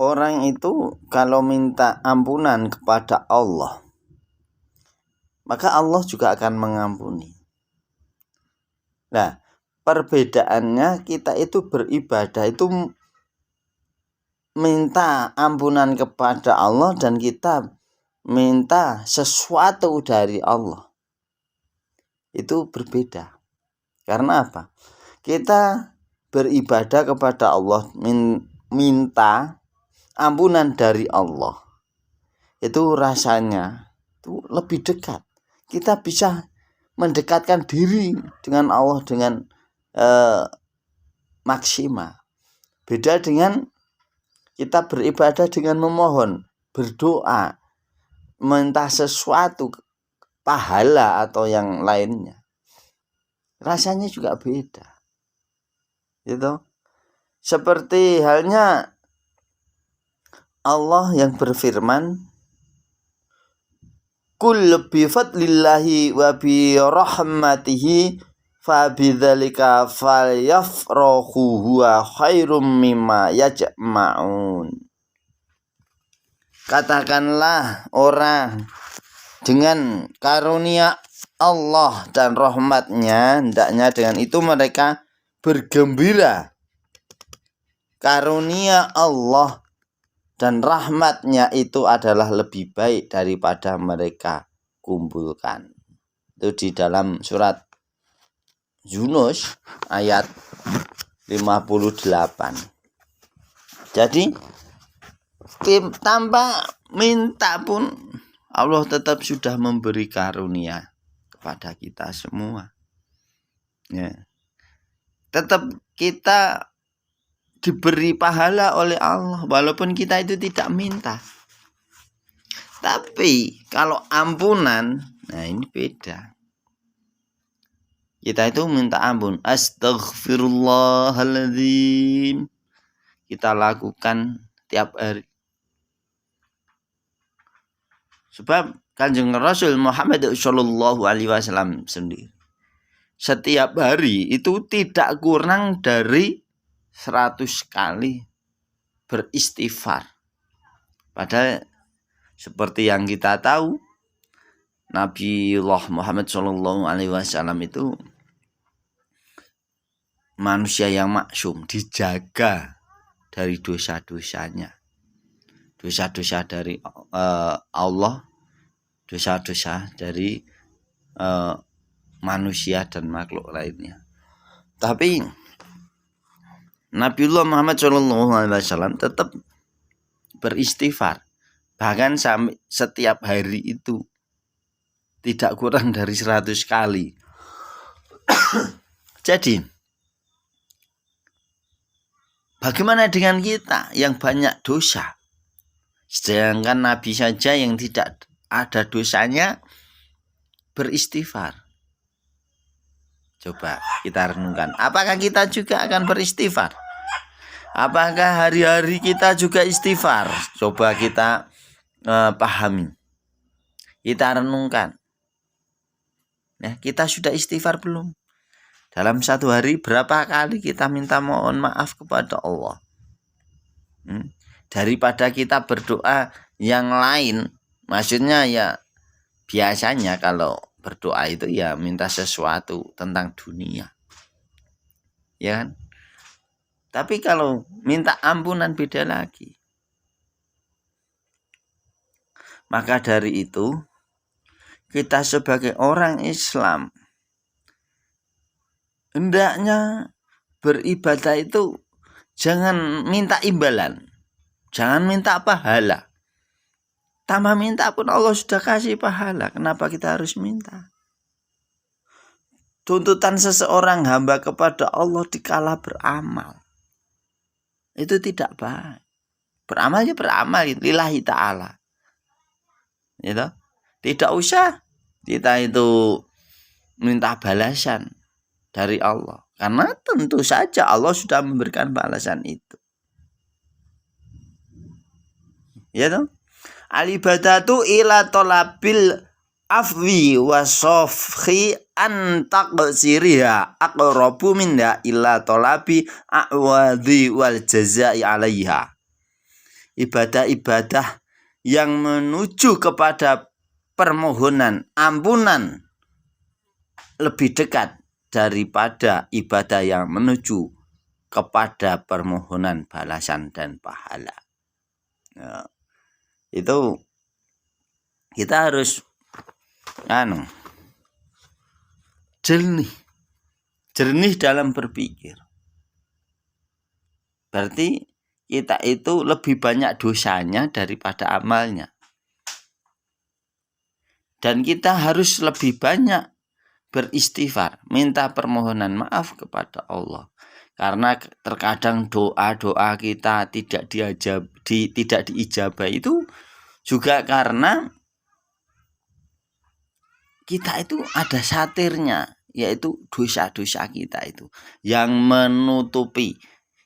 orang itu kalau minta ampunan kepada Allah, maka Allah juga akan mengampuni. Nah, perbedaannya kita itu beribadah itu minta ampunan kepada Allah dan kita minta sesuatu dari Allah. Itu berbeda. Karena apa? Kita beribadah kepada Allah, minta ampunan dari Allah. Itu rasanya itu lebih dekat. Kita bisa mendekatkan diri dengan Allah dengan maksimal. Beda dengan kita beribadah dengan memohon, berdoa, minta sesuatu, pahala atau yang lainnya. Rasanya juga beda. Gitu. Seperti halnya Allah yang berfirman, "Qul bi fadlillahi wa bi rahmatihi fa bidzalika falyafrahu huwa khairum mimma yajma'un." Katakanlah orang dengan karunia Allah dan rahmatnya, hendaknya dengan itu mereka bergembira. Karunia Allah dan rahmatnya itu adalah lebih baik daripada mereka kumpulkan. Itu di dalam surat Yunus ayat 58. Jadi tanpa minta pun Allah tetap sudah memberi karunia kepada kita semua. Ya. Tetap kita diberi pahala oleh Allah walaupun kita itu tidak minta. Tapi kalau ampunan, nah ini beda. Kita itu minta ampun, astaghfirullahaladzim. Kita lakukan tiap hari. Sebab Kanjeng Rasul Muhammad Shallallahu Alaihi Wasallam sendiri setiap hari itu tidak kurang dari 100 kali beristighfar. Padahal seperti yang kita tahu, Nabiullah Muhammad Shallallahu Alaihi Wasallam itu manusia yang maksum, dijaga dari dosa-dosanya. Dosa-dosa dari Allah, dosa-dosa dari manusia dan makhluk lainnya. Tapi Nabiullah Muhammad SAW tetap beristighfar. Bahkan sampai setiap hari itu tidak kurang dari 100 kali. Jadi bagaimana dengan kita yang banyak dosa? Sedangkan Nabi saja yang tidak ada dosanya beristighfar. Coba kita renungkan. Apakah kita juga akan beristighfar? Apakah hari-hari kita juga istighfar? Coba kita pahami. Kita renungkan. Ya, kita sudah istighfar belum? Dalam satu hari berapa kali kita minta mohon maaf kepada Allah? Daripada kita berdoa yang lain, maksudnya ya biasanya kalau berdoa itu ya minta sesuatu tentang dunia, ya kan? Tapi kalau minta ampunan beda lagi. Maka dari itu kita sebagai orang Islam hendaknya beribadah itu jangan minta imbalan. Jangan minta pahala. Tanpa minta pun Allah sudah kasih pahala. Kenapa kita harus minta? Tuntutan seseorang hamba kepada Allah dikala beramal, itu tidak baik. Beramal ya beramal lillahi ta'ala. Gitu? Tidak usah kita itu minta balasan dari Allah. Karena tentu saja Allah sudah memberikan balasan itu. Ya toh? Al-ibadatu ila talabil afwi wa sofhi an taqsiriha aqrabu minda ila talabi a'wadhi wal jazai alaiha. ibadah-ibadah yang menuju kepada permohonan ampunan lebih dekat daripada ibadah yang menuju kepada permohonan balasan dan pahala. Nah, itu kita harus jernih dalam berpikir. Berarti kita itu lebih banyak dosanya daripada amalnya. Dan kita harus lebih banyak beristighfar, minta permohonan maaf kepada Allah. Karena terkadang doa-doa kita tidak diijabah itu juga karena kita itu ada satirnya, yaitu dosa-dosa kita itu yang menutupi,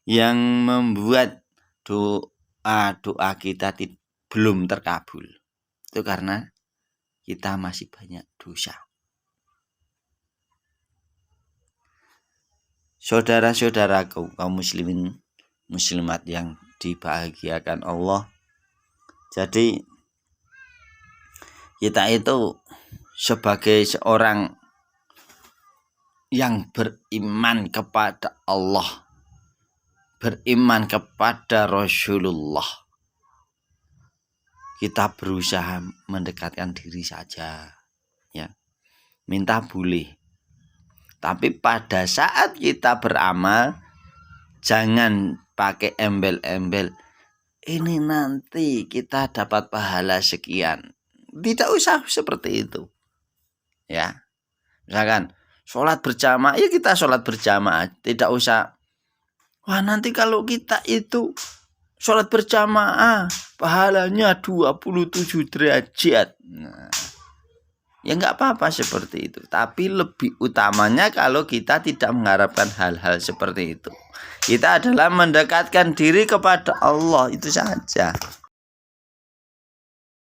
yang membuat doa kita belum terkabul. Itu karena kita masih banyak dosa. Saudara-saudara kaum muslimin muslimat yang dibahagiakan Allah. Jadi kita itu sebagai seorang yang beriman kepada Allah, beriman kepada Rasulullah, kita berusaha mendekatkan diri saja, ya. Minta boleh, tapi pada saat kita beramal jangan pakai embel-embel. Ini nanti kita dapat pahala sekian. Tidak usah seperti itu, ya. Misalkan sholat berjamaah, ya kita sholat berjamaah. Tidak usah, wah nanti kalau kita itu sholat berjamaah pahalanya 27 derajat. Nah, ya nggak apa-apa seperti itu. Tapi lebih utamanya kalau kita tidak mengharapkan hal-hal seperti itu. Kita adalah mendekatkan diri kepada Allah, itu saja.